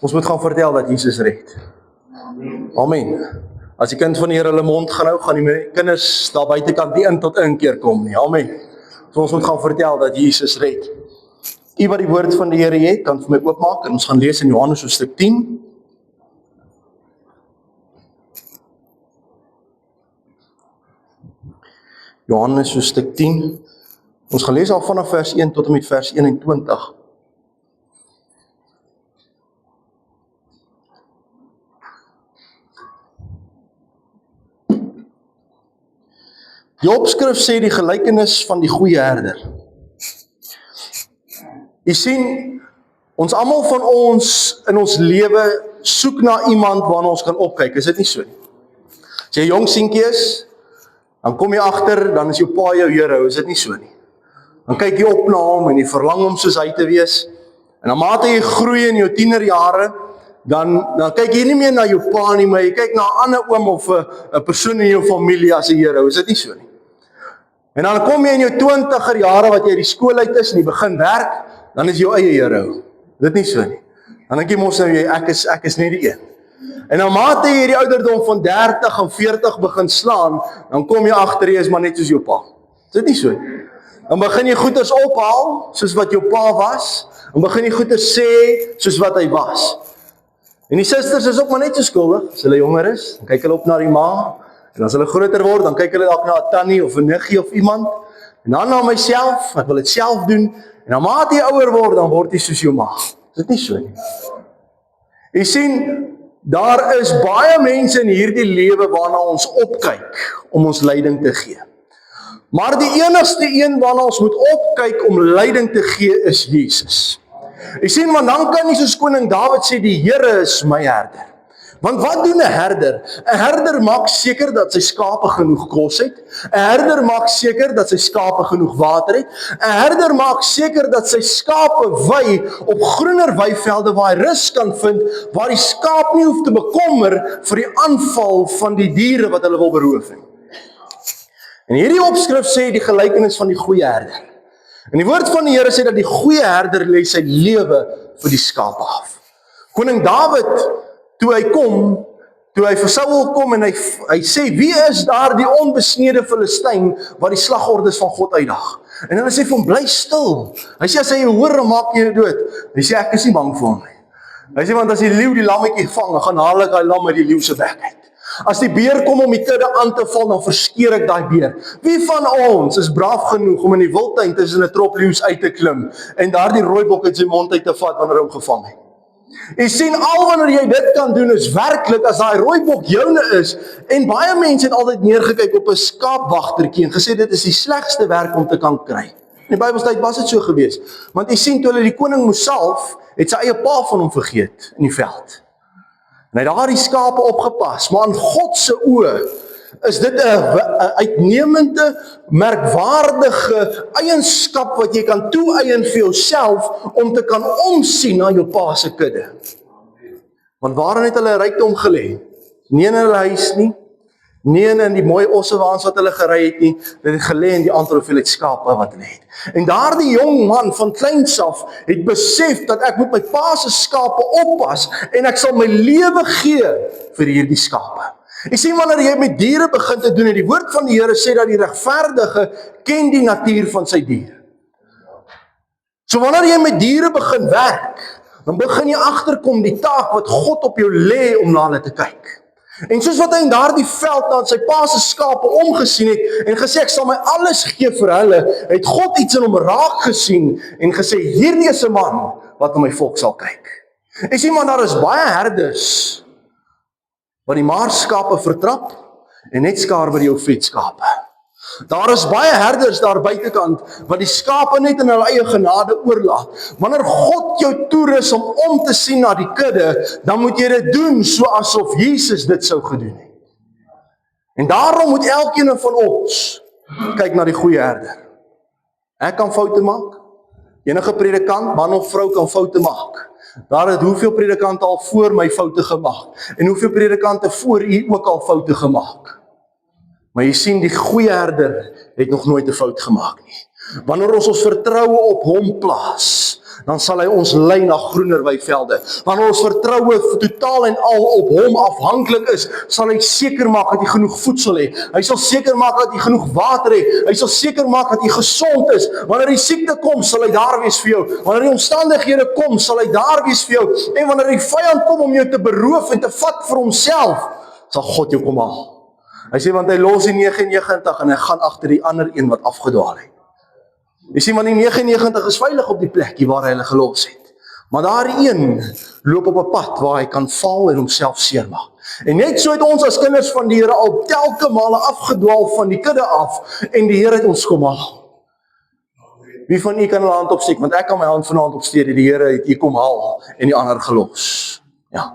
Ons moet gaan vertel dat Jesus red. Amen. As die kind van die Here hulle mond gaan hou, gaan die kinders daar buitekant nie in tot inkeer kom nie. Amen. So ons moet gaan vertel dat Jesus red. U wat die woord van die Here het, kan vir my oopmaak en ons gaan lees in Johannes hoofstuk 10. Johannes hoofstuk 10. Ons gaan lees al vanaf vers 1 tot en met vers 21. Die opskrif sê die gelykenis van die goeie herder. Jy sien, ons almal van ons in ons lewe soek na iemand waarna ons kan opkyk, is dit nie so nie? As jy jong seentjie is, dan kom jy agter, dan is jou pa jou hero, is dit nie so nie? Dan kyk jy op na hom en jy verlang om soos hy te wees, en dan mate jy groei in jou tienerjare, dan kyk jy nie meer na jou pa nie, maar jy kyk na 'n ander oom of 'n persoon in jou familie as 'n hero, is dit nie so nie? En dan kom jy in jou 20er jare wat jy die skool uit is en jy begin werk, dan is jou eie hero. Dit nie so nie. Dan dink jy mos nou ek is nie die een. En dan mate jy die ouderdom van 30 en 40 begin slaan, dan kom jy agter jy is maar net soos jou pa. Dit nie so nie. Dan begin jy goeders ophaal soos wat jou pa was, dan begin jy goeders sê soos wat hy was. En die susters is ook maar net so skuldig as hulle jonger is, dan kyk hulle op na die ma. En as hulle groter word, dan kyk hulle dalk na 'n tannie of 'n niggie of iemand. En dan na myself, ek wil dit self doen. En dan mate jy ouer word, dan word jy soos jou ma. Is dit nie so nie? Jy sien, daar is baie mense in hierdie lewe waarna ons opkyk om ons leiding te gee. Maar die enigste een waarna ons moet opkyk om leiding te gee is Jesus. Jy sien, want dan kan jy soos koning Dawid sê, die Here is my herder. Want wat doen 'n herder? 'n Herder maak seker dat sy skape genoeg kos het. 'n Herder maak seker dat sy skape genoeg water het. 'n Herder maak seker dat sy skape wei op groener weivelde waar hy rus kan vind, waar die skaap nie hoef te bekommer vir die aanval van die diere wat hulle wil beroof nie. En hierdie opskrif sê die gelykenis van die goeie herder. En die woord van die Here sê dat die goeie herder lê sy lewe vir die skape af. Koning Dawid, toe hy vir Saul kom en hy sê, wie is daar die onbesnede Filistyn wat die slagordes van God uitdag? En hulle sê vir hom, bly stil. Hy sê, as hy jou hoor, dan maak jy jou dood. Hy sê, ek is nie bang vir hom nie. Hy sê, want as die leeu die lammetjie vang, dan gaan haal ek die lam uit die leeu se bek uit. As die beer kom om die kudde aan te val, dan verskeer ek daai beer. Wie van ons is braaf genoeg om in die wildtuin tussen 'n trop leeu's uit te klim en daardie rooibok uit sy mond uit te vat wanneer hy hom gevang het? Jy sien, al wanneer jy dit kan doen is werklik as daai rooibok joune is, en baie mense het altyd neergekyk op 'n skaapwagtertjie en gesê dit is die slegste werk om te kan kry. In die Bybeltyd was dit so gewees, want jy sien, toe hulle die koning moes salf, het sy eie pa van hom vergeet in die veld. En hy het daardie skape opgepas, maar in God se oë is dit 'n uitnemende, merkwaardige eienskap wat jy kan toeëien vir jouself om te kan omsien na jou pa se kudde. Want waarin het hulle rykdom gelê? Nie in hulle huis nie, nie in die mooi ossewaans wat hulle gery het nie, dit het gelê in die aantal hoeveelheid skape wat hulle het. En daardie jong man van kleins af het besef dat ek moet my pa se skape oppas en ek sal my lewe gee vir hierdie skape. Jy sien, wanneer jy met diere begin te doen, en die woord van die Here sê dat die regverdige ken die natuur van sy dier. So wanneer jy met diere begin werk, dan begin jy agterkom die taak wat God op jou lê om na hulle te kyk. En soos wat hy in daardie veld na sy pa se skape omgesien het en gesê ek sal my alles gee vir hulle, het God iets in hom raak gesien en gesê hierdie is 'n man wat na my volk sal kyk. Jy sien, maar daar is baie herders wat die maarskape vertrap en net skaar by die ou vetskape. Daar is baie herders daar buitekant wat die skape net in hulle eie genade oorlaat. Wanneer God jou toerus om te sien na die kudde, dan moet jy dit doen so asof Jesus dit sou gedoen het. En daarom moet elkeen van ons kyk na die goeie herder. Ek kan foute maak. Enige predikant, man of vrou, kan foute maak. Daar het hoeveel predikante al voor my foute gemaak, en hoeveel predikante voor u ook al foute gemaak. Maar jy sien, die goeie herder het nog nooit 'n fout gemaak nie. Wanneer ons vertroue op hom plaas, dan sal hy ons lei na groener weivelde. Wanneer ons vertroue totaal en al op hom afhanklik is, sal hy seker maak dat jy genoeg voedsel het. Hy sal seker maak dat jy genoeg water het. Hy sal seker maak dat jy gesond is. Wanneer die siekte kom, sal hy daar wees vir jou. Wanneer die omstandighede kom, sal hy daar wees vir jou. En wanneer die vyand kom om jou te beroof en te vat vir homself, sal God jou kom haal. Hy sê, want hy los die 99 en hy gaan agter die ander een wat afgedwaal het. Jy sien, want die 99 is veilig op die plekkie waar hy hulle gelos het. Maar daar een loop op 'n pad waar hy kan val en homself seermaak. En net so het ons as kinders van die Here al telke male afgedwaal van die kudde af en die Here het ons kom haal. Wie van u kan 'n hand opsteek? Want ek kan my hand vanaand opsteek, die Here het u kom haal en die ander gelos. Ja.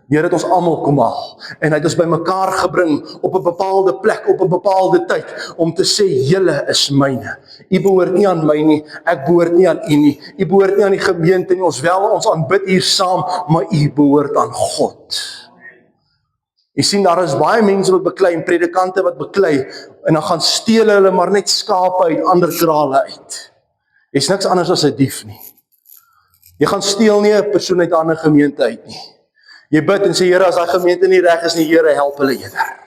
Die Here het ons almal kom haal en hy het ons bymekaar gebring op 'n bepaalde plek, op 'n bepaalde tyd om te sê, julle is myne. U behoort nie aan my nie, ek behoort nie aan u nie. U behoort nie aan die gemeente nie, ons aanbid hier saam, maar u behoort aan God. Jy sien, daar is baie mense wat beklei en predikante wat beklei en dan gaan steel hulle maar net skape uit ander krale uit. Jy's niks anders as 'n dief nie. Jy gaan steel nie 'n persoon uit 'n ander gemeente uit nie. Jy bid en sê, Here, as daai gemeente nie reg is nie, Here, help hulle eerder.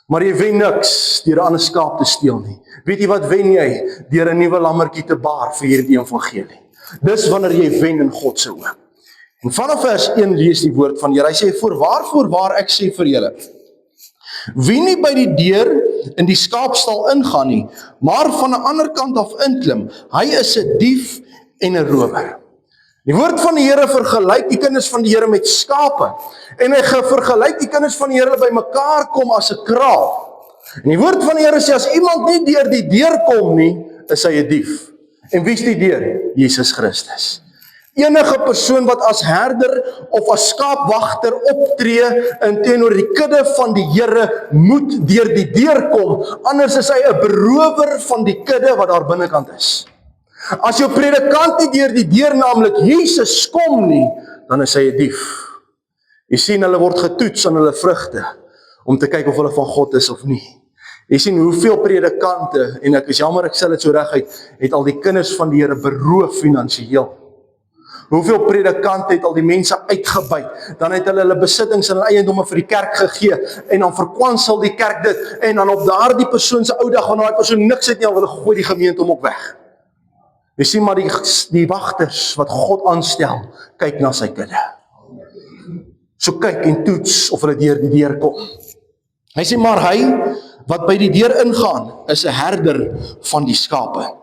Maar jy wen niks deur 'n ander skaap te steel nie. Weet jy wat wen jy? Deur 'n nuwe lammetjie te baar vir hierdie evangelie. Dis wanneer jy wen in God se oë. En vanaf vers 1 lees die woord van die Here. Hy sê, voorwaar ek sê vir julle, wie nie by die deur in die skaapstal ingaan nie, maar van 'n ander kant af inklim, hy is 'n dief en 'n rower. Die woord van die Here vergelyk die kinders van die Here met skape. En hy vergelyk die kinders van die Here by mekaar kom as 'n kraal. En die woord van die Here sê, as iemand nie deur die deur kom nie, is hy 'n dief. En wie is die deur? Jesus Christus. Enige persoon wat as herder of as skaapwagter optree in teenoor die kudde van die Here, moet deur die deur kom, anders is hy 'n berower van die kudde wat daar binnekant is. As jou predikant nie deur die deur, naamlik Jesus, kom nie, dan is hy 'n dief. Jy sien, hulle word getoets aan hulle vrugte, om te kyk of hulle van God is of nie. Jy sien, hoeveel predikante, en ek is jammer, ek sê dit so reguit, het al die kinders van die Here beroof finansiëel. Hoeveel predikante het al die mense uitgebuit, dan het hulle besittings en eiendomme vir die kerk gegee, en dan verkwansel die kerk dit, en dan op daardie persoon se ou dag, wanneer daai persoon niks het nie, al hulle gooi die gemeente om ook weg. Jy sien maar die wagters wat God aanstel, kyk na sy kudde. So kyk en toets of hulle deur die deur kom. Hy sê, maar hy wat by die deur ingaan, is 'n herder van die skape.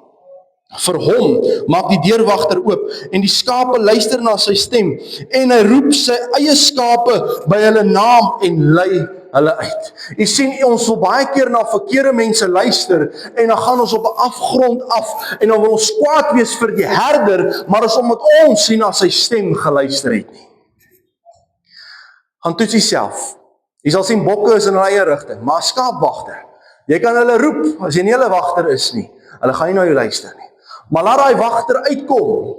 Vir hom maak die deurwagter oop en die skape luister na sy stem en hy roep sy eie skape by hulle naam en lei hulle uit. Jy sien, ons wil baie keer na verkeerde mense luister en dan gaan ons op 'n afgrond af en dan wil ons kwaad wees vir die herder, maar as omdat ons nie na sy stem geluister het nie. Gaan toets jouself. Jy sal sien bokke is in hulle eie rigting, maar skaapwagter, jy kan hulle roep as jy nie hulle wagter is nie. Hulle gaan nie na jou luister nie. Maar laat daai wagter uitkom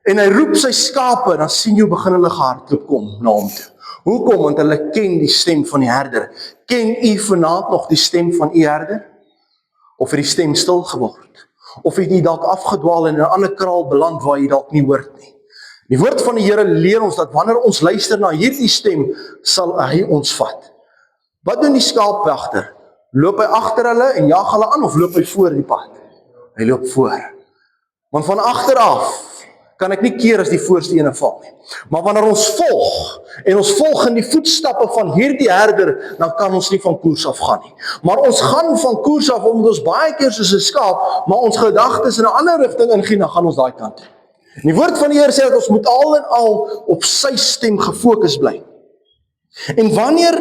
en hy roep sy skape, dan sien jy begin hulle gehardloop kom na hom toe. Hoekom? Want hulle ken die stem van die herder. Ken u vanaand nog die stem van u herder? Of het die stem stil geword? Of het jy dalk afgedwaal en in 'n ander kraal beland waar jy dalk nie hoort nie? Die woord van die Here leer ons dat wanneer ons luister na hierdie stem, sal hy ons vat. Wat doen die skaapwagter? Loop hy agter hulle en jag hulle aan of loop hy voor die pad? Hy loop voor. Want van agter af kan ek nie keer as die voorste ene val nie. Maar wanneer ons volg, en ons volg in die voetstappe van hierdie herder, dan kan ons nie van koers af gaan nie. Maar ons gaan van koers af, omdat ons baie keer soos 'n skaap, maar ons gedagtes in 'n ander rigting ingaan, dan gaan ons daai kant toe. En die woord van die Here sê dat ons moet al en al op sy stem gefokus bly. En wanneer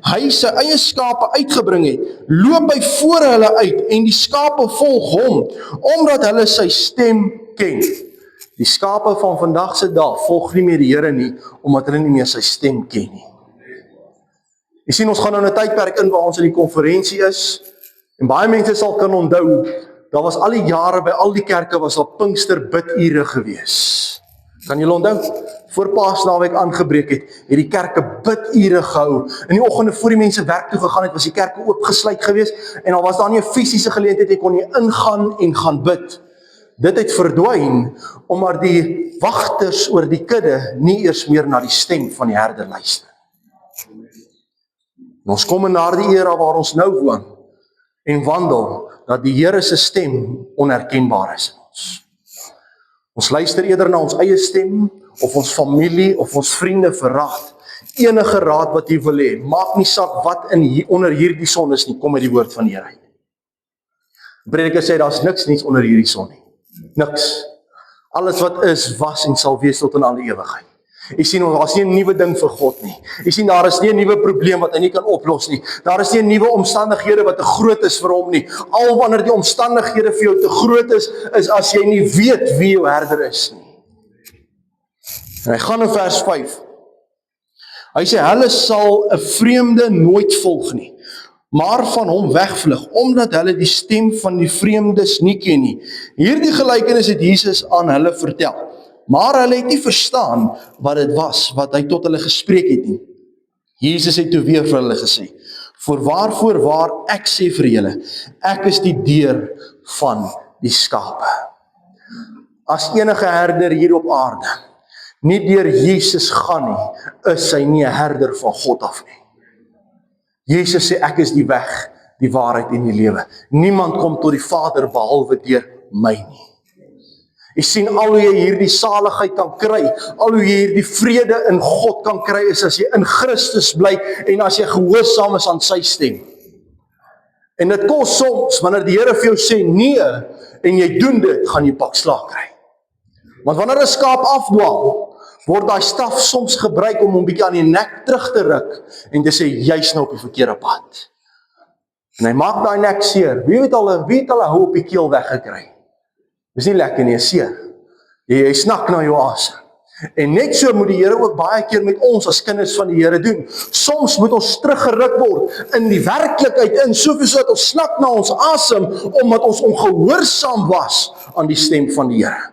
hy sy eie skape uitgebring het, loop hy voor hulle uit, en die skape volg hom, omdat hulle sy stem ken. Die skape van vandag se dag volg nie meer die Here nie, omdat hulle nie meer sy stem ken nie. Jy sien, ons gaan nou 'n tydperk in waar ons in die konferensie is, en baie mense sal kan onthou, daar was al die jare by al die kerke was al Pinkster bidure gewees. Kan julle onthou? Voor Paasnaweek aangebreek het die kerke bidure gehou. In die oggende voor die mense werk toe gegaan het, was die kerke oopgesluit gewees, en al was daar nie 'n fisiese geleentheid, jy kon nie ingaan en gaan bid. dit het verdwyn, omdat die wagters oor die kudde nie eers meer na die stem van die herder luister. En ons kom in daardie era waar ons nou woon, en wandel, dat die Here se stem onherkenbaar is in ons. Ons luister eerder na ons eie stem, of ons familie, of ons vriende vir raad. Enige raad wat jy wil hê, maak nie saak wat onder hierdie son is nie, kom uit die woord van die Here uit. Die prediker sê, daar's niks onder hierdie son nie. Niks. Alles wat is, was en sal wees tot in alle ewigheid. Jy sien, daar is nie 'n nuwe ding vir God nie. Jy sien, daar is nie 'n nuwe probleem wat hy nie kan oplos nie. Daar is nie 'n nuwe omstandighede wat te groot is vir hom nie. Al wanneer die omstandighede vir jou te groot is as jy nie weet wie jou herder is nie. En hy gaan in vers 5. Hy sê, hulle sal 'n vreemde nooit volg nie, maar van hom wegvlug, omdat hulle die stem van die vreemdes nie ken nie. Hierdie gelykenis het Jesus aan hulle vertel, maar hulle het nie verstaan wat dit was, wat hy tot hulle gespreek het nie. Jesus het toe weer vir hulle gesê, voorwaar, ek sê vir julle, ek is die deur van die skape. As enige herder hier op aarde nie deur Jesus gaan nie, is hy nie 'n herder van God af nie. Jesus sê, ek is die weg, die waarheid en die lewe. Niemand kom tot die Vader behalwe deur my nie. Jy sien, al hoe jy hierdie saligheid kan kry, al hoe jy hierdie vrede in God kan kry, is as jy in Christus bly en as jy gehoorsaam is aan sy stem. En dit kos soms, wanneer die Here vir jou sê nee, en jy doen dit, gaan jy pak slaag kry. Want wanneer 'n skaap afdwaal, word daai staf soms gebruik om hom bietjie aan die nek terug te ruk en te sê, jy's nou op die verkeerde pad. En hy maak daai nek seer. Wie het al 'n hou op die keel weggekry? Dis nie lekker nie, seer. Jy snak na jou asem. En net so moet die Here ook baie keer met ons as kinders van die Here doen. Soms moet ons teruggeruk word in die werklikheid in, soveel dat ons snak na ons asem, omdat ons ongehoorsaam was aan die stem van die Here.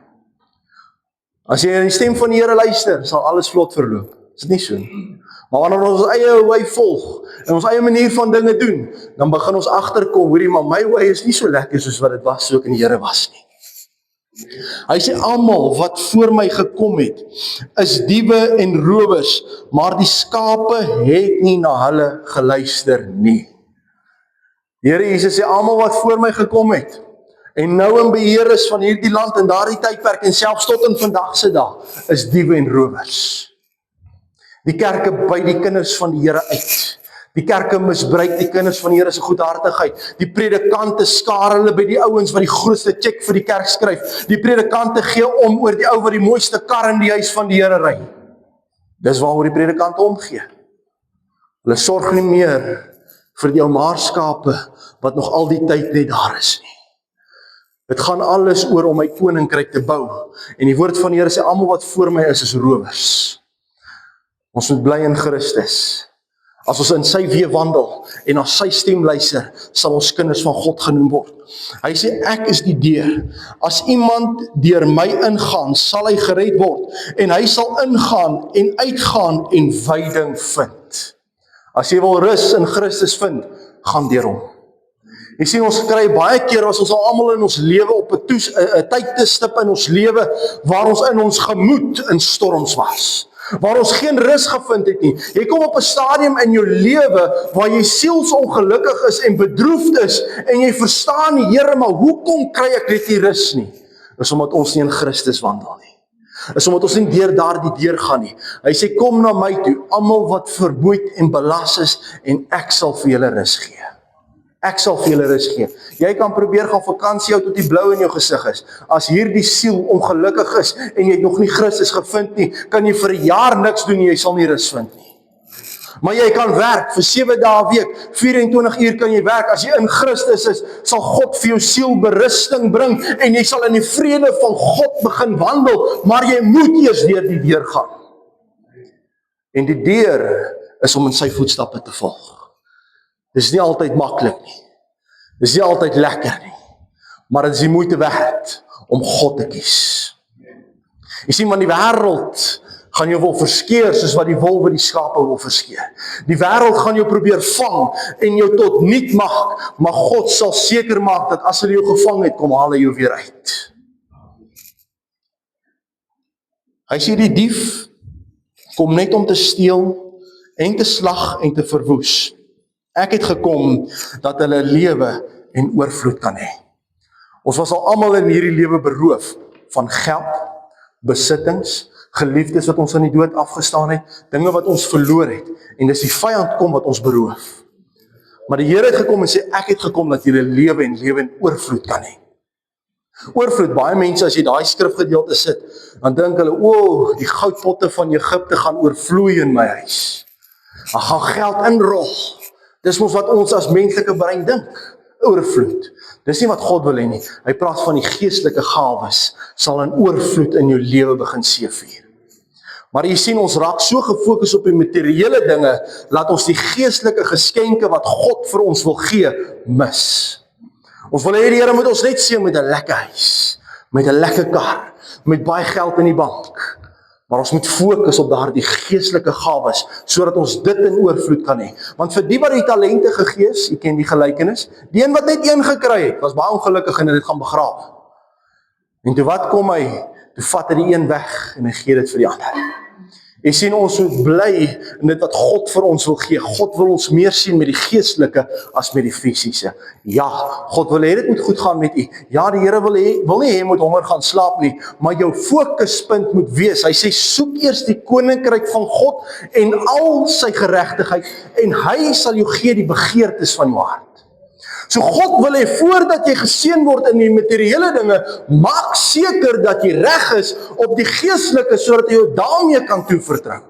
As jy na die stem van die Here luister, sal alles vlot verloop. Is dit nie so nie? Maar wanneer ons eie wy volg, en ons eie manier van dinge doen, dan begin ons agterkom, hoorie, maar my wy is nie so lekker soos wat dit was, so ek in die Here was nie. Hy sê, almal wat voor my gekom het, is diewe en rowers, maar die skape het nie na hulle geluister nie. Die Here Jesus sê, almal wat voor my gekom het, en nou in beheer is van hierdie land in daardie tydperk, en selfs tot in vandag se dag, is diewe en rowers. Die kerke by die kinders van die Here uit. Die kerke misbruik die kinders van die Here se goedhartigheid. Die predikante skaar hulle by die ouens wat die grootste cheque vir die kerk skryf. Die predikante gee om oor die ou wat die mooiste kar in die huis van die Here ry. Dis waaroor die predikante omgee. Hulle sorg nie meer vir die ou maarskape wat nog al die tyd net daar is nie. Dit gaan alles oor om my koninkryk te bou. En die woord van die Here sê, almal wat voor my is rowers. Ons moet bly in Christus. As ons in sy weë wandel en na sy stem luister, sal ons kinders van God genoem word. Hy sê, ek is die deur. As iemand deur my ingaan, sal hy gered word. En hy sal ingaan en uitgaan en veiding vind. As jy wil rus in Christus vind, gaan deur hom. Jy sien, ons kry baie keer as ons al almal in ons lewe op 'n tyd te stip in ons lewe, waar ons in ons gemoed in storms was. Waar ons geen rus gevind het nie. Jy kom op 'n stadium in jou lewe waar jy sielsongelukkig is en bedroefd is en jy verstaan nie, Here, maar hoekom kry ek net nie rus nie? Dis omdat ons nie in Christus wandel nie. Is omdat ons nie deur daardie deur gaan nie. Hy sê, kom na my toe, almal wat vermoeid en belas is, en ek sal vir julle rus gee. Ek sal vir julle rus gee. Jy kan probeer gaan vakansie hou tot die blou in jou gesig is. As hierdie siel ongelukkig is en jy het nog nie Christus gevind nie, kan jy vir 'n jaar niks doen nie, jy sal nie rus vind nie. Maar jy kan werk vir 7 dae 'n week, 24 uur kan jy werk. As jy in Christus is, sal God vir jou siel berusting bring en jy sal in die vrede van God begin wandel, maar jy moet eers deur die deur gaan. En die deur is om in sy voetstappe te volg. Dis nie altyd maklik nie. Dis nie altyd lekker nie. Maar dit is die moeite werd om God te kies. Jy sien, want die wêreld gaan jou wil verskeer soos wat die wolwe die skape wil verskeer. Die wêreld gaan jou probeer vang en jou tot niet maak, maar God sal seker maak dat as hulle jou gevang het, kom haal hy jou weer uit. Hy sê die dief kom net om te steel en te slag en te verwoes. Ek het gekom dat hulle lewe en oorvloed kan hê. Ons was al almal in hierdie lewe beroof van geld, besittings, geliefdes wat ons aan die dood afgestaan het, dinge wat ons verloor het, en dis die vyand kom wat ons beroof. Maar die Here het gekom en sê, ek het gekom dat julle lewe en oorvloed kan hê. Oorvloed, baie mense as jy daai skrifgedeelte sit, dan dink hulle, die goudpotte van Egipte gaan oorvloei in my huis. Dan gaan geld inrol. Dis mos wat ons as menslike brein dink, oorvloed. Dis nie wat God wil hê nie. Hy praat van die geestelike gawes, sal in oorvloed in jou lewe begin seëvier. Maar jy sien, ons raak so gefokus op die materiële dinge, laat ons die geestelike geskenke wat God vir ons wil gee, mis. Ons wil hê die Here moet ons net seën met 'n lekker huis, met 'n lekker kar, met baie geld in die bank. Maar ons moet fokus op daardie geestelike gawes, sodat ons dit in oorvloed kan hê. Want vir die wat die talente gegee is, jy ken die gelykenis, die een wat net een gekry het, was baie ongelukkig en het dit gaan begrawe. En toe wat kom hy? Toe vat hy die een weg en hy gee dit vir die ander. Jy sien, ons moet bly in dit wat God vir ons wil gee. God wil ons meer sien met die geestelike as met die fisiese. Ja, God wil hê dit moet goed gaan met u. Ja, die Here wil nie hê jy moet honger gaan slaap nie, maar jou fokuspunt moet wees. Hy sê, soek eers die koninkryk van God en al sy geregtigheid, en hy sal jou gee die begeertes van jou hart. So God wil hê, voordat jy geseën word in die materiële dinge, maak seker dat jy reg is op die geestelike, sodat jy jou daarmee kan toevertrou.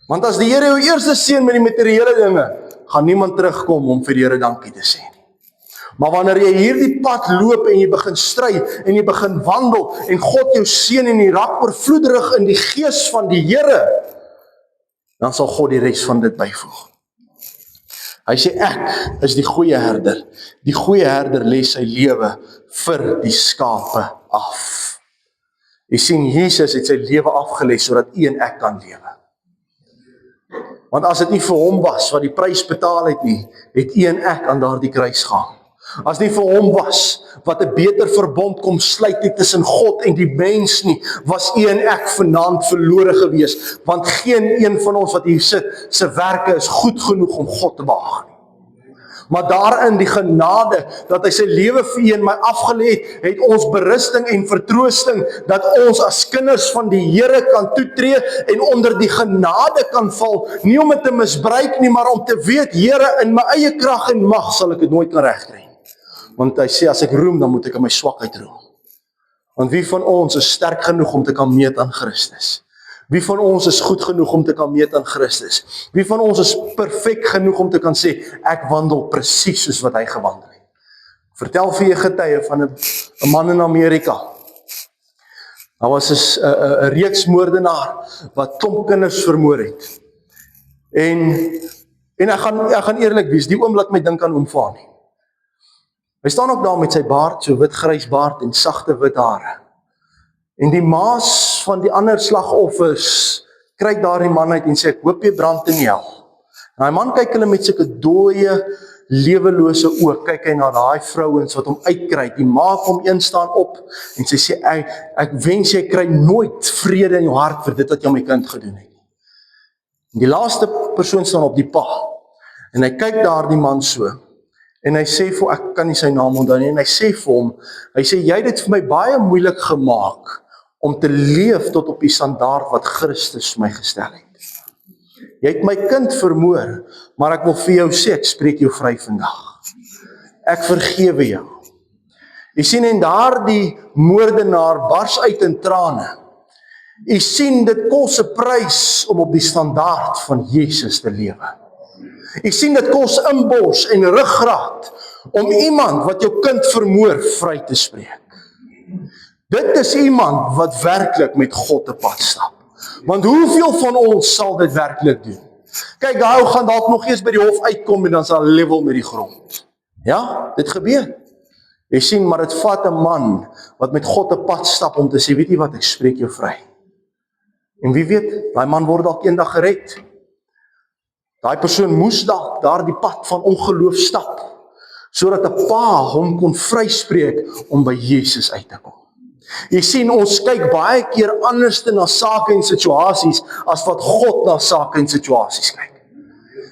Want as die Here jou eers seën met die materiële dinge, gaan niemand terugkom om vir die Here dankie te sê nie. Maar wanneer jy hierdie pad loop en jy begin stry en jy begin wandel en God jou seën en jy raak oorvloederig in die gees van die Here, dan sal God die res van dit byvoeg. Hy sê, ek is die goeie herder. Die goeie herder lê sy lewe vir die skape af. Jy sien, Jesus het sy lewe afgelê sodat u en ek kan lewe. Want as dit nie vir hom was wat die prys betaal het nie, het u en ek aan daardie kruis gaan. As nie vir hom was wat 'n beter verbond kom sluit het tussen God en die mens nie, was u en ek vanaand verlore gewees, want geen een van ons wat hier sit, se werke is goed genoeg om God te behaag nie. Maar daarin die genade, dat hy sy lewe vir u en my afgelê het ons berusting en vertroosting, dat ons as kinders van die Here kan toetree en onder die genade kan val, nie om dit te misbruik nie, maar om te weet, Here, in my eie krag en mag sal ek dit nooit kan regkry. Want hy sê, as ek roem, dan moet ek in my swakheid roem. Want wie van ons is sterk genoeg om te kan meet aan Christus? Wie van ons is goed genoeg om te kan meet aan Christus? Wie van ons is perfek genoeg om te kan sê, ek wandel presies soos wat hy gewandel het? Vertel vir jy getuie van 'n man in Amerika. Daar was 'n reeksmoordenaar wat klomp kinders vermoor het. En ek gaan eerlik wees, die oom laat my dink aan oom Fanie. Hy staan ook daar met sy baard, so wit-grys baard en sagte wit hare. En die maas van die ander slagoffers kyk daar die man uit en sê, ek hoop jy brand in die hel. En die man kyk hulle met sulke dooie, lewelose oë, kyk hy na daai vrouens wat hom uitkry. Die ma kom een staan op en sy sê, ek wens jy kry nooit vrede in jou hart vir dit wat jy aan my kind gedoen het. En die laaste persoon staan op die pa en hy kyk daar die man so. En hy sê vir, ek kan nie sy naam onthou nie, en hy sê vir hom, hy sê, jy het dit vir my baie moeilik gemaak om te leef tot op die standaard wat Christus my gestel het. Jy het my kind vermoor, maar ek wil vir jou sê, ek spreek jou vry vandag. Ek vergewe jou. Jy sien, en daardie moordenaar bars uit in trane. Jy sien, dit kos 'n prys om op die standaard van Jesus te lewe. Jy sien, dit kos inbors en ruggraat om iemand wat jou kind vermoor vry te spreek. Dit is iemand wat werklik met God te pad stap. Want hoeveel van ons sal dit werklik doen? Kyk, daai ou gaan dalk nog eers by die hof uitkom en dan sal level met die grond. Ja, dit gebeur. Jy sien, maar dit vat 'n man wat met God te pad stap om te sê, weet jy wat, ek spreek jou vry. En wie weet, daai man word dalk eendag gered. Daai persoon moes dalk daardie pad van ongeloof stap, sodat 'n pa hom kon vryspreek om by Jesus uit te kom. Jy sien, ons kyk baie keer anders na sake en situasies as wat God na sake en situasies kyk.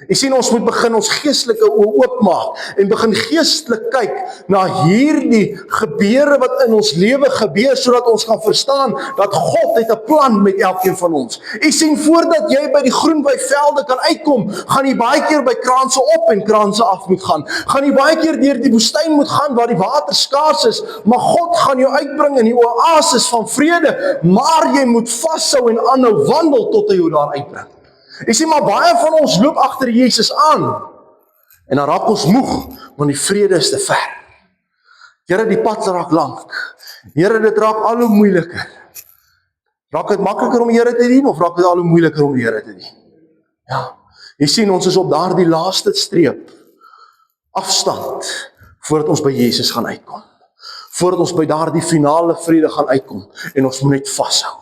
Jy sien, ons moet begin ons geestelike oë oopmaak en begin geestelik kyk na hierdie gebeure wat in ons lewe gebeur, sodat ons kan verstaan dat God het 'n plan met elkeen van ons. Jy sien, voordat jy by die groenwyvelde kan uitkom, gaan jy baie keer by kraanse op en kraanse af moet gaan. Gaan jy baie keer deur die woestyn moet gaan waar die water skaars is, maar God gaan jou uitbring in die oasis van vrede, maar jy moet vashou en aanhou wandel tot hy jou daar uitbring. Jy sien, maar baie van ons loop agter Jesus aan en dan raak ons moeg, want die vrede is te ver. Here, die pad raak lank. Here, dit raak al hoe moeiliker. Raak dit makliker om die Here te dien of raak dit al hoe moeiliker om die Here te dien? Ja, jy sien, ons is op daardie laaste streep, afstand, voordat ons by Jesus gaan uitkom. Voordat ons by daardie finale vrede gaan uitkom en ons moet net vashou.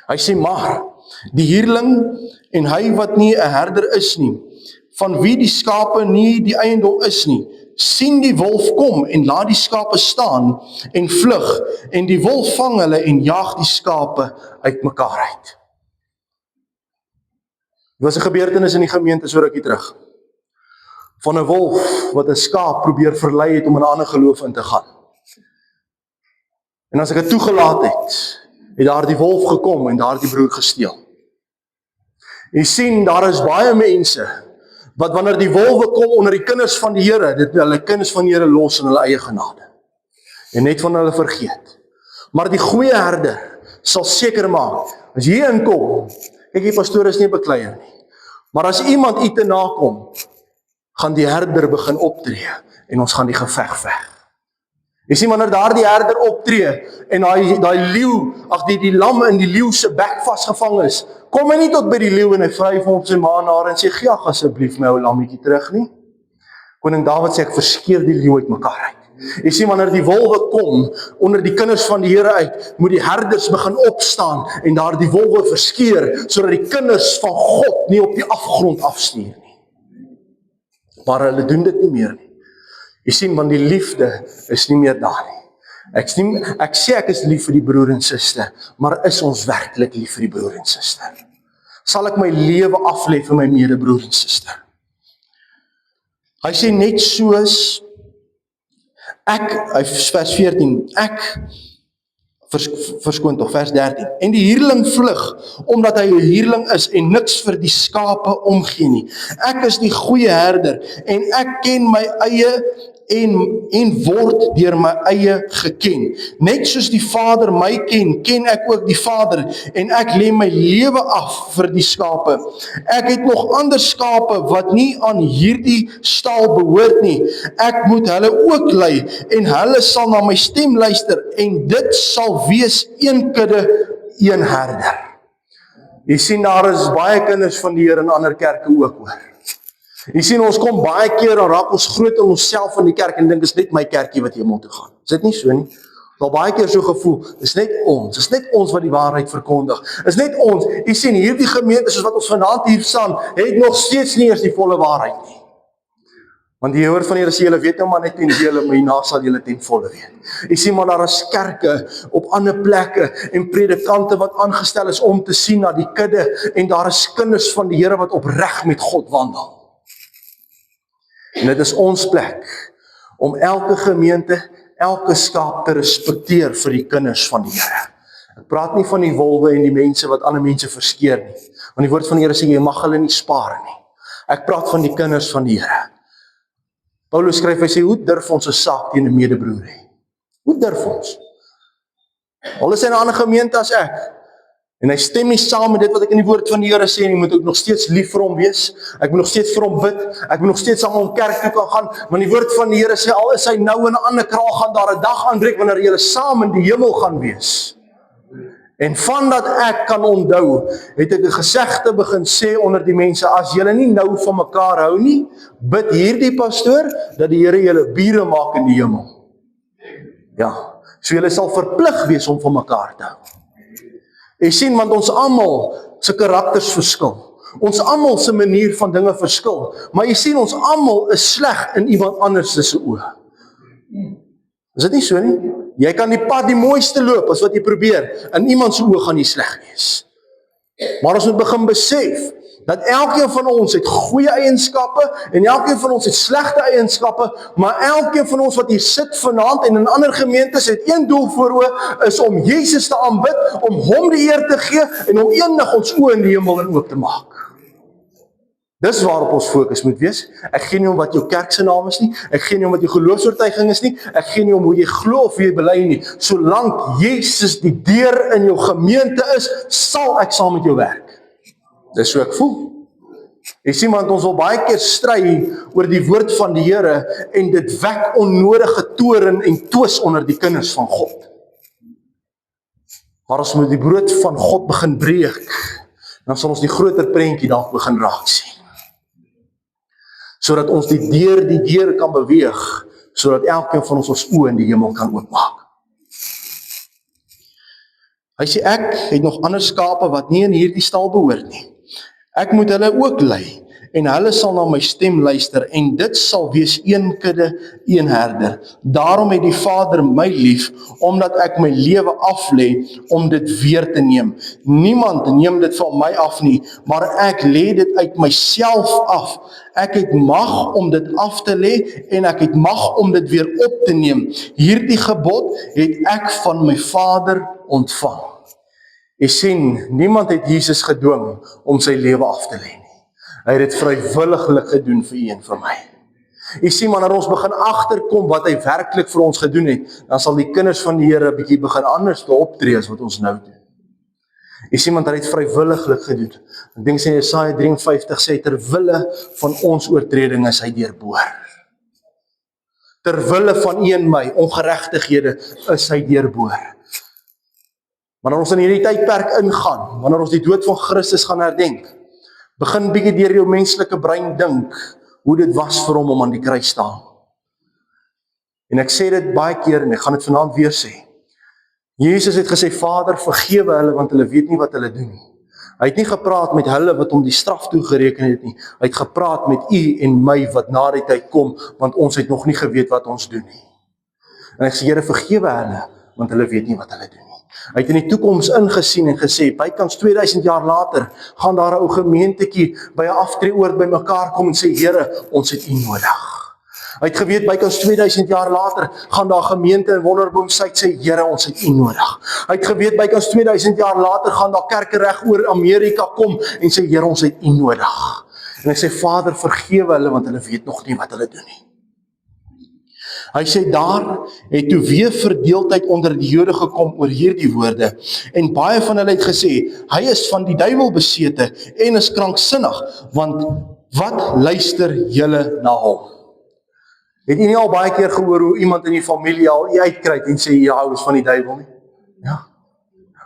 Hy sê, maar die huurling en hy wat nie 'n herder is nie, van wie die skape nie die eiendom is nie, sien die wolf kom en laat die skape staan en vlug, en die wolf vang hulle en jaag die skape uitmekaar uit. Dit was 'n gebeurtenis in die gemeente so rukkie terug, van 'n wolf wat 'n skaap probeer verlei het om in 'n ander geloof in te gaan. En as ek dit toegelaat het daar die wolf gekom en daar die broer gesteel. Jy sien, daar is baie mense wat wanneer die wolwe kom onder die kinders van die Here, dit hulle kinders van die Here los in hulle eie genade en net van hulle vergeet. Maar die goeie herder sal seker maak, as jy inkom, kyk, die pastoor is nie 'n bekleier nie, maar as iemand u te nakom, gaan die herder begin optree en ons gaan die geveg veg. Jy sien, wanneer daar die herder optree en die lam in die leeu se bek vasgevang is, kom hy nie tot by die leeu en hy vryf hom op sy maanhare en sê, "Gee asseblief my ou lammetjie terug nie." Koning Dawid sê, "Ek verskeer die leeu uitmekaar uit." Jy sien, wanneer die wolwe kom onder die kinders van die Here uit, moet die herders begin opstaan en daar die wolwe verskeer, sodat die kinders van God nie op die afgrond afstuur nie. Maar hulle doen dit nie meer nie. Jy sien, want die liefde is nie meer daar nie. Ek sê ek is lief vir die broer en suster, maar is ons werklik lief vir die broer en suster? Sal ek my lewe aflê vir my medebroer en suster? Hy sê net soos vers 14, verskoon tog, vers 13, en die huurling vlug, omdat hy 'n huurling is en niks vir die skape omgee nie. Ek is die goeie herder, en ek ken my eie en word deur my eie geken. Net soos die Vader my ken ek ook die Vader, en ek lê my lewe af vir die skape. Ek het nog ander skape wat nie aan hierdie stal behoort nie. Ek moet hulle ook lei, en hulle sal na my stem luister, en dit sal wees een kudde, een herder. Jy sien, daar is baie kinders van die Here in ander kerke ook hoor. Jy sien, ons kom baie keer en raak ons groot in onsself in die kerk en dink, is net my kerkie wat hemel toe gaan. Is dit nie so nie? Al baie keer so gevoel, is net ons wat die waarheid verkondig. Is net ons. Jy sien, hierdie gemeente, soos wat ons vanaand hier staan, het nog steeds nie eers die volle waarheid nie. Want die Woord van die Here sê, julle weet nou maar net ten dele, maar hierna sal julle ten volle weet. Jy sien, maar daar is kerke op ander plekke en predikante wat aangestel is om te sien na die kudde, en daar is kinders van die Here wat opreg met God wandel. En dit is ons plek om elke gemeente, elke skaap te respekteer vir die kinders van die Here. Ek praat nie van die wolwe en die mense wat ander mense verskeer nie, want die Woord van die Here sê, jy mag hulle nie spaar nie. Ek praat van die kinders van die Here. Paulus skryf, hy sê, hoe durf ons 'n saak teen 'n medebroer hê? Hoe durf ons? Hulle is in 'n ander gemeente as ek. En hy stem nie saam met dit wat ek in die Woord van die Here sê, en jy moet ook nog steeds lief vir hom wees. Ek moet nog steeds vir hom bid. Ek moet nog steeds saam met hom kerk toe kan gaan, want die Woord van die Here sê, al is hy nou in 'n ander kraal, gaan daar 'n dag aanbreek wanneer julle saam in die hemel gaan wees. En vandat ek kan onthou, het ek 'n gesegde begin sê onder die mense, as julle nie nou van mekaar hou nie, bid hierdie pastoor, dat die Here julle bure maak in die hemel. Ja, so julle sal verplig wees om van mekaar te hou. Jy sien, want ons almal se karakters verskil. Ons almal se manier van dinge verskil. Maar jy sien, ons almal is sleg in iemand anders se oë. Is dit nie so nie? Jy kan die pad die mooiste loop as wat jy probeer. In iemand se oë gaan jy sleg wees. Maar ons moet begin besef dat elkeen van ons het goeie eienskappe en elkeen van ons het slegte eienskappe, maar elkeen van ons wat hier sit vanaand en in ander gemeentes het een doel voor oë, is om Jesus te aanbid, om hom die eer te gee en om eendag ons oë in die hemel en oop te maak. Dis waarop ons fokus moet wees. Ek gee nie om wat jou kerk se naam is nie, ek gee nie om wat jou geloofsoortuiging is nie, ek gee nie om hoe jy glo of wie jy bely nie. Solank Jesus die deur in jou gemeente is, sal ek saam met jou werk. Dis hoe ek voel. Jy sien, want ons wil baie keer stry oor die woord van die Here en dit wek onnodige toorn en twis onder die kinders van God. Maar ons moet die brood van God begin breek, dan sal ons die groter prentjie dalk begin raak sien. Sodat ons die deur kan beweeg, sodat elkeen van ons oë in die hemel kan oopmaak. Hy sê, ek het nog ander skape wat nie in hierdie stal behoort nie. Ek moet hulle ook lei, en hulle sal na my stem luister, en dit sal wees een kudde, een herder. Daarom het die Vader my lief, omdat ek my lewe aflê, om dit weer te neem. Niemand neem dit van my af nie, maar ek lê dit uit myself af. Ek het mag om dit af te lê, en ek het mag om dit weer op te neem. Hierdie gebod het ek van my Vader ontvang. Jy sien, niemand het Jesus gedwing om sy lewe af te lê nie. Hy het dit vrywilliglik gedoen vir u en vir my. Jy sien, wanneer ons begin agterkom wat hy werklik vir ons gedoen het, dan sal die kinders van die Here 'n bietjie begin anders te optree as wat ons nou doen. Jy sien, want hy het vrywilliglik gedoen. Ek dink sê Jesaja 53 sê, ter wille van ons oortreding is hy deurboor. Ter wille van u en my ongeregtighede is hy deurboor. Wanneer ons in hierdie tydperk ingaan, wanneer ons die dood van Christus gaan herdenk, begin bietjie deur jou menslike brein dink, hoe dit was vir hom om aan die kruis staan. En ek sê dit baie keer, en ek gaan dit vanaand weer sê. Jesus het gesê, Vader, vergewe hulle, want hulle weet nie wat hulle doen nie. Hy het nie gepraat met hulle wat hom die straf toegereken het nie. Hy het gepraat met u en my wat na die tyd kom, want ons het nog nie geweet wat ons doen nie. En ek sê, Here, vergewe hulle, want hulle weet nie wat hulle doen nie. Hy het in die toekoms ingesien en gesê, bykans 2000 jaar later, gaan daar 'n ou gemeentetjie by 'n aftreeoord by mekaar kom en sê, Here, ons het u nodig. Hy het geweet, bykans 2000 jaar later, gaan daar 'n gemeente in Wonderboomsuid sê, Here, ons het u nodig. Hy het geweet, bykans 2000 jaar later, gaan daar kerke reg oor Amerika kom en sê, Here, ons het u nodig. En hy sê, Vader, vergewe hulle, want hulle weet nog nie wat hulle doen nie. Hy sê, daar het toe weer verdeeldheid onder die Jode gekom oor hierdie woorde, en baie van hulle het gesê, hy is van die duiwel besete en is kranksinnig, want wat luister julle na hom? Het jy nie al baie keer gehoor hoe iemand in die familie al uitkry en sê, ja, hy is van die duiwel nie? Ja.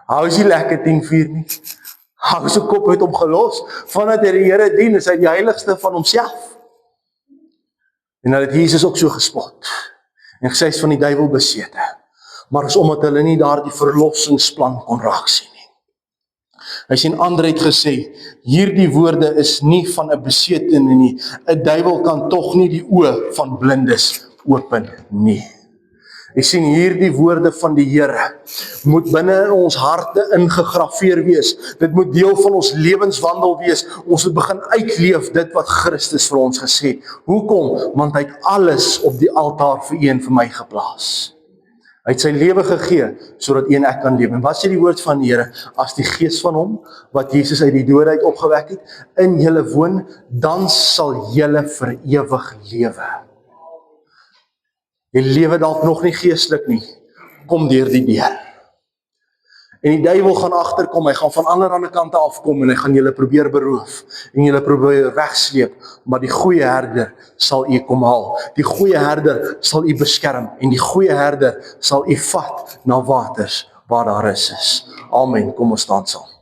Hy is nie lekker 10-4 nie. Hy se kop het hom gelos, vandat hy die Here dien, is hy die heiligste van homself. En dan het Jesus ook so gespot, en gesê, hy is van die duiwel besete, maar is omdat hulle nie daar die verlossingsplan kon raak sien nie. Hy sien, ander het gesê, hierdie woorde is nie van 'n besetene nie, 'n duiwel kan tog nie die oë van blindes open nie. Jy sien, hierdie woorde van die Here moet binne in ons harte ingegraveer wees. Dit moet deel van ons lewenswandel wees. Ons moet begin uitleef dit wat Christus vir ons gesê het. Hoekom? Want hy het alles op die altaar vir u en vir my geplaas. Hy het sy lewe gegee, sodat u en ek kan lewe. En wat sê die woord van die Here? As die gees van hom, wat Jesus uit die dood uit opgewek het, in julle woon, dan sal julle vir ewig lewe. Jy lewe dalk nog nie geestelik nie, kom deur die deur. En die duiwel gaan agterkom, hy gaan van allerlei kante afkom en hy gaan julle probeer beroof en julle probeer wegsleep, maar die goeie herder sal u kom haal. Die goeie herder sal u beskerm en die goeie herder sal u vat na waters waar daar is. Amen. Kom ons staan saam.